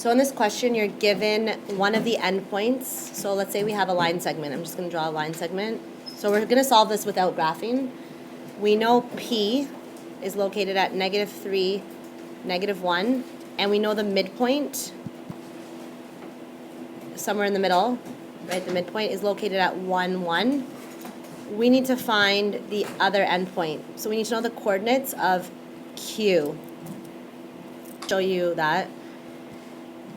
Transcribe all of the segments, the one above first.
So in this question, you're given one of the endpoints. So let's say we have a line segment. I'm just going to draw a line segment. So we're going to solve this without graphing. We know P is located at -3, -1, and we know the midpoint, somewhere in the middle, right? The midpoint is located at 1, 1. We need to find the other endpoint. So we need to know the coordinates of Q. Show you that.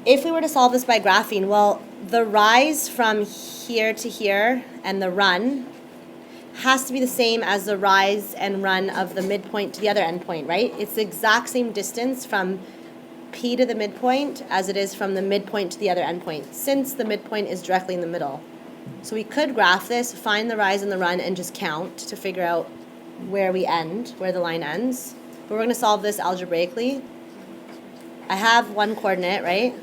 If we were to solve this by graphing, well, the rise from here to here and the run has to be the same as the rise and run of the midpoint to the other endpoint, right? It's the exact same distance from P to the midpoint as it is from the midpoint to the other endpoint, since the midpoint is directly in the middle. So we could graph this, find the rise and the run, and just count to figure out where we end, where the line ends. But we're going to solve this algebraically. I have one coordinate, right?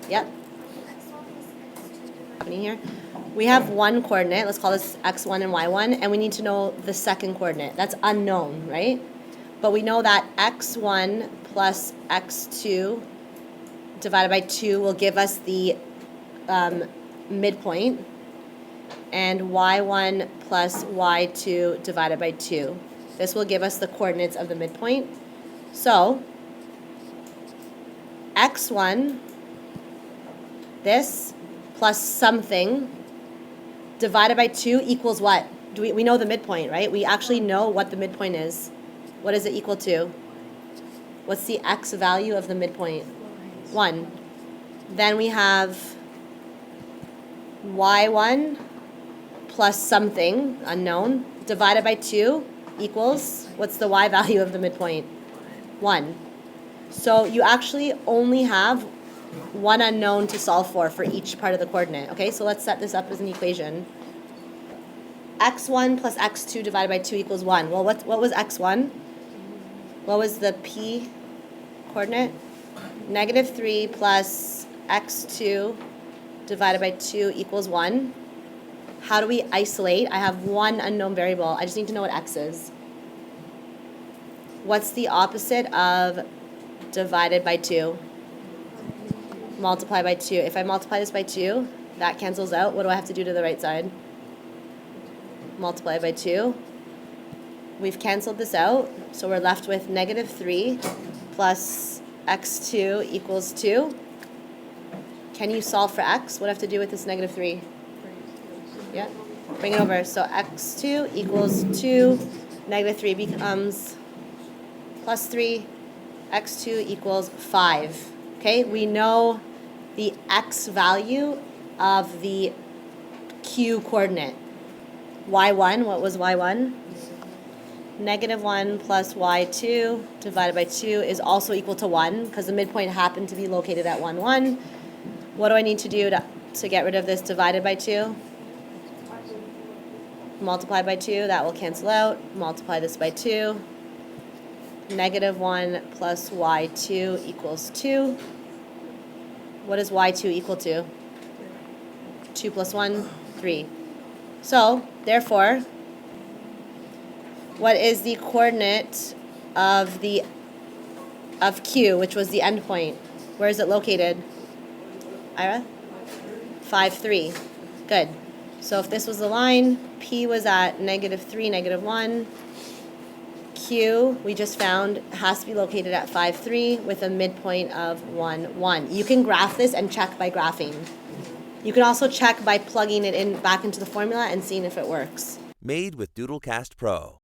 Yep. Happening here. We have one coordinate. Let's call this x1 and y1, and we need to know the second coordinate. That's unknown, right? But we know that x1 plus x2 divided by 2 will give us the midpoint, and y1 plus y2 divided by 2. This will give us the coordinates of the midpoint. So x1, this, plus something, divided by 2 equals what? We know the midpoint, right? We actually know what the midpoint is. What is it equal to? What's the x value of the midpoint? 1. Then we have y1 plus something, unknown, divided by 2 equals, what's the y value of the midpoint? 1. So you actually only have one unknown to solve for each part of the coordinate. Okay, so let's set this up as an equation. x1 plus x2 divided by 2 equals 1. Well, what was x1? What was the p coordinate? -3 plus x2 divided by 2 equals 1. How do we isolate? I have one unknown variable. I just need to know what x is. What's the opposite of divided by 2? Multiply by 2. If I multiply this by 2, that cancels out. What do I have to do to the right side? Multiply by 2. We've canceled this out, so we're left with -3 plus x2 equals 2. Can you solve for x? What do I have to do with this -3? Yeah, bring it over. So x2 equals 2. -3 becomes plus 3. x2 equals 5. Okay, we know the x value of the q coordinate. y1, what was y1? -1 plus y2 divided by 2 is also equal to 1, because the midpoint happened to be located at 1, 1. What do I need to do to get rid of this divided by 2? Multiply by 2, that will cancel out. Multiply this by 2. -1 plus y2 equals 2. What is y2 equal to? 2 plus 1, 3. So, therefore, what is the coordinate of Q, which was the endpoint? Where is it located? Ira? 5, 3. Good. So if this was the line, P was at -3, -1. Q, we just found, has to be located at 5, 3 with a midpoint of 1, 1. You can graph this and check by graphing. You can also check by plugging it in back into the formula and seeing if it works. Made with Doodlecast Pro.